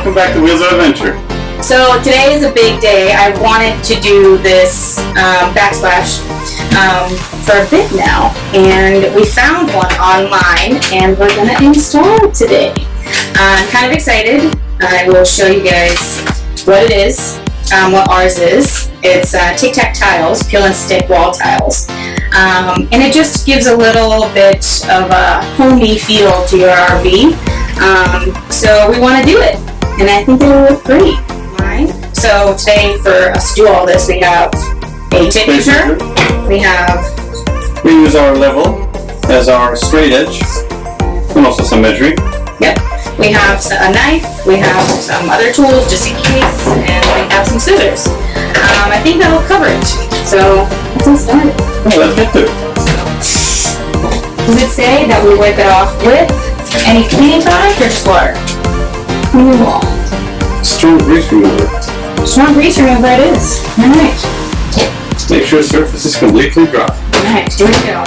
welcome back to Wheels of Adventure. So today is a big day. I wanted to do this backsplash for a bit now, and we found one online, and we're gonna install it today. I'm kind of excited. I will show you guys what it is, what ours is. It's tic-tac tiles, peel and stick wall tiles. And it just gives a little bit of a homey feel to your RV. So we want to do it, and I think it'll look great. So today, for us to do all this, we have a tape measure. We use our level as our straight edge, and also some measuring. Yep. We have a knife. We have some other tools just in case, and we have some scissors. I think that'll cover it. So let's get started. Let's get to it. Does it say that we wipe it off with any cleaning product or just water? Strong grease remover. Strong grease remover it is. Alright. Make sure the surface is completely dry. Alright, here we go.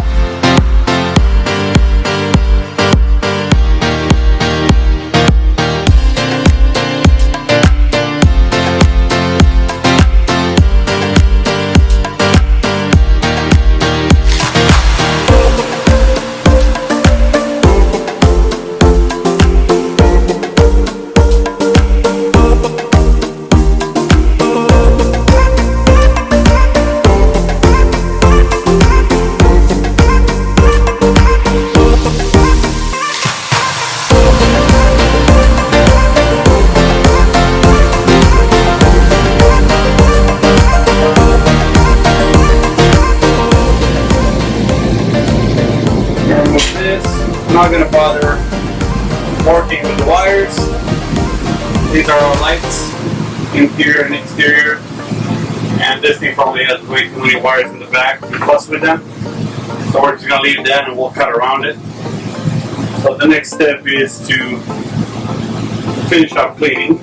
I'm not going to bother working with the wires. These are our lights, interior and exterior, and this thing probably has way too many wires in the back to fuss with them, so we're just going to leave that and we'll cut around it. So the next step is to finish up cleaning.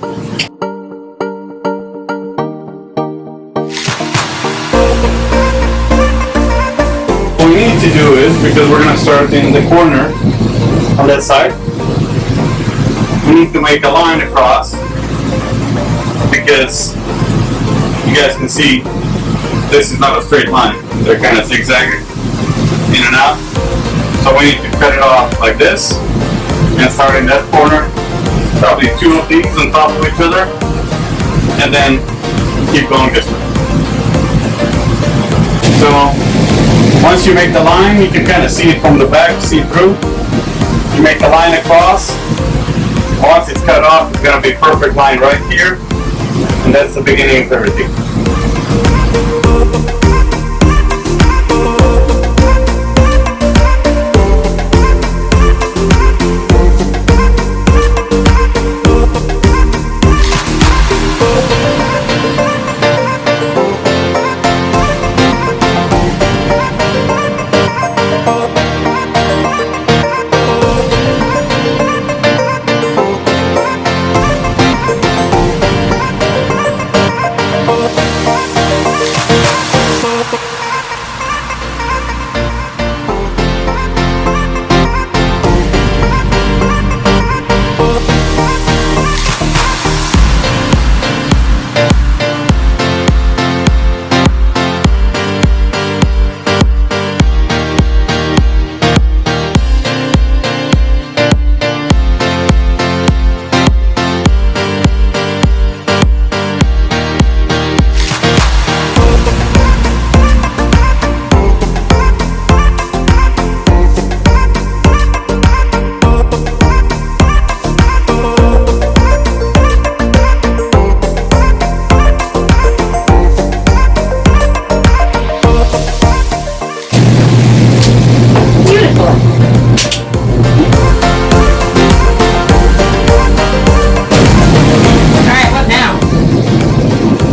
What we need to do is, because we're going to start in the corner on that side, we need to make a line across, because you guys can see this is not a straight line. They're kind of zigzagging in and out. So we need to cut it off like this and start in that corner, probably two of these on top of each other, and then keep going this way. So once you make the line, you can kind of see it from the back, see through. You make the line across. Once it's cut off, it's going to be a perfect line right here. And that's the beginning of everything.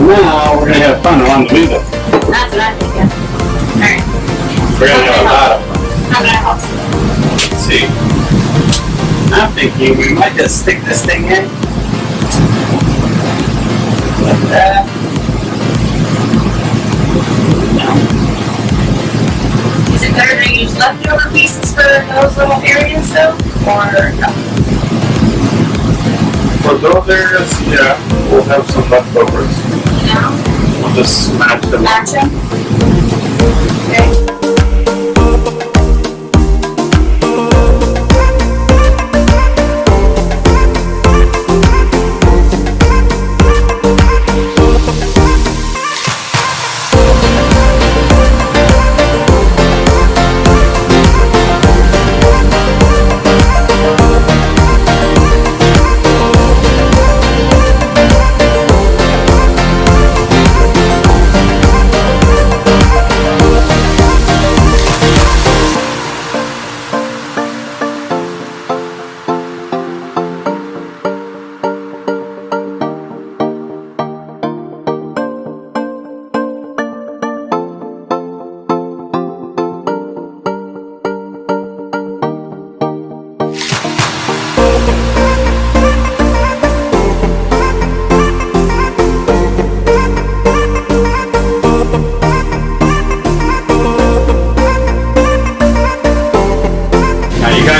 Now we're going to have fun around the window. That's what I think, yeah. Alright. We're going to have a lot of fun. How can I help? Let's see. I'm thinking we might just stick this thing in. Like that. No. Is it better to use leftover pieces for those little areas though? Or no? For those areas, yeah, we'll have some leftovers. No? We'll just match them. Match them? Okay.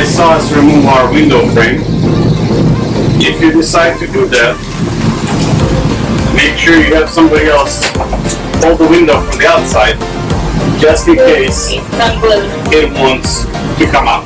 Saw us remove our window frame. If you decide to do that, make sure you have somebody else hold the window from the outside, just in case it wants to come out.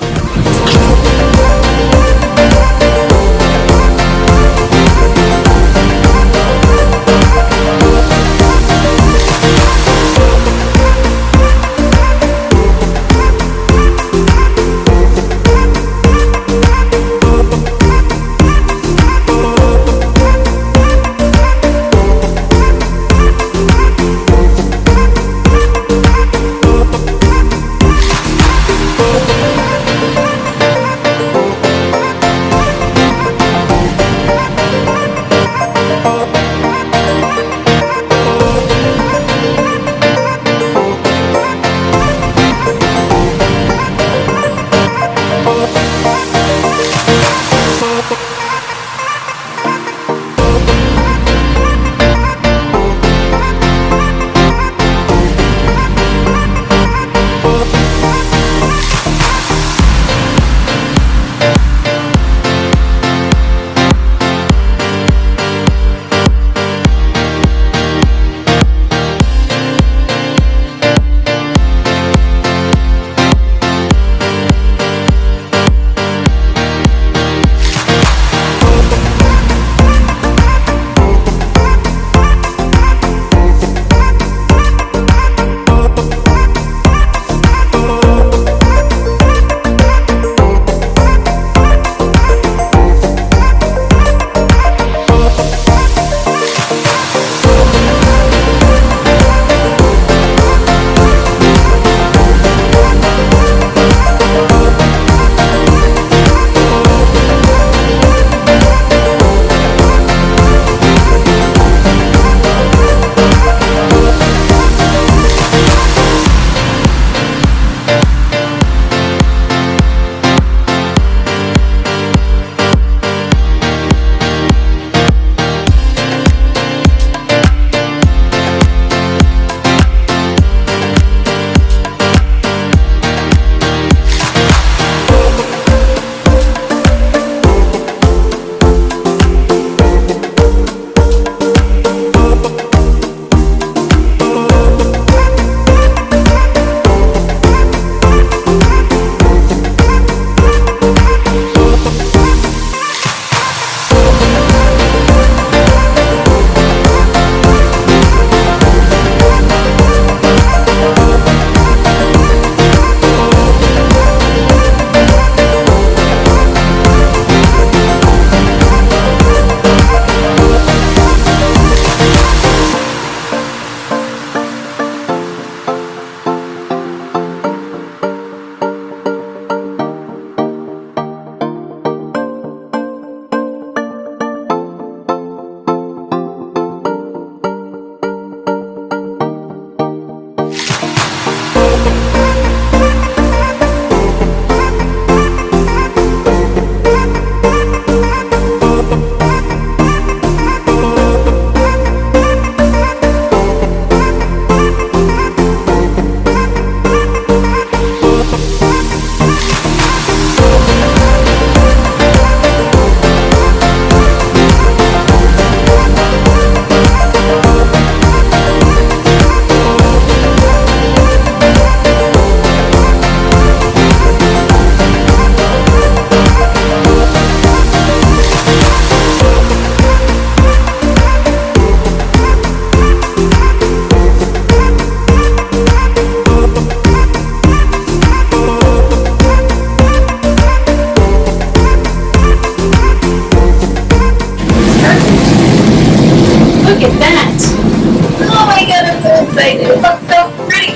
Oh my god, I'm so excited. It looks so pretty.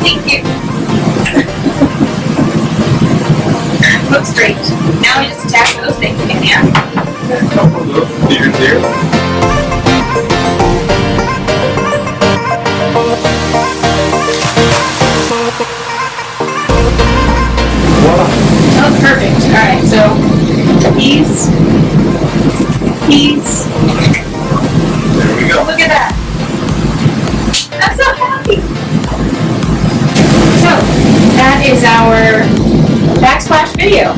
Thank you. Looks great. Now we just attach those things again, yeah? A couple of those figures here. Voila. Oh, perfect. Alright, so these. There we go. Look at that. I'm so happy. So, that is our Backsplash video.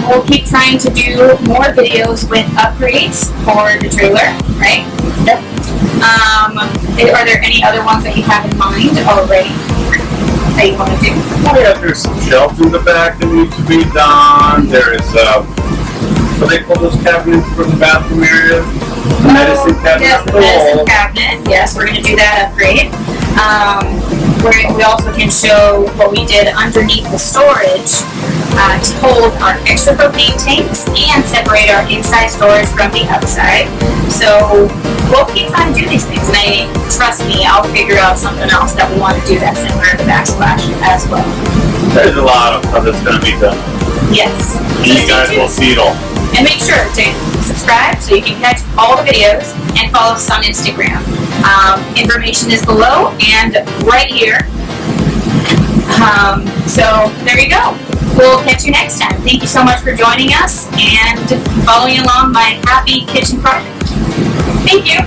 We'll keep trying to do more videos with upgrades for the trailer, right? Yep. Are there any other ones that you have in mind already that you want to do? Oh yeah, there's some shelves in the back that need to be done. There is, what do they call those cabinets for the bathroom area? The medicine cabinet. Yes, the medicine cabinet. Yes, we're going to do that upgrade. We also can show what we did underneath the storage to hold our extra propane tanks and separate our inside storage from the outside. So we'll keep trying to do these things, and trust me, I'll figure out something else that we want to do that's similar to Backsplash as well. There's a lot of stuff that's going to be done. Yes. And you guys will see it all. And make sure to subscribe so you can catch all the videos and follow us on Instagram. Information is below and right here. So there you go. We'll catch you next time. Thank you so much for joining us and following along my happy kitchen project. Thank you.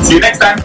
See you next time.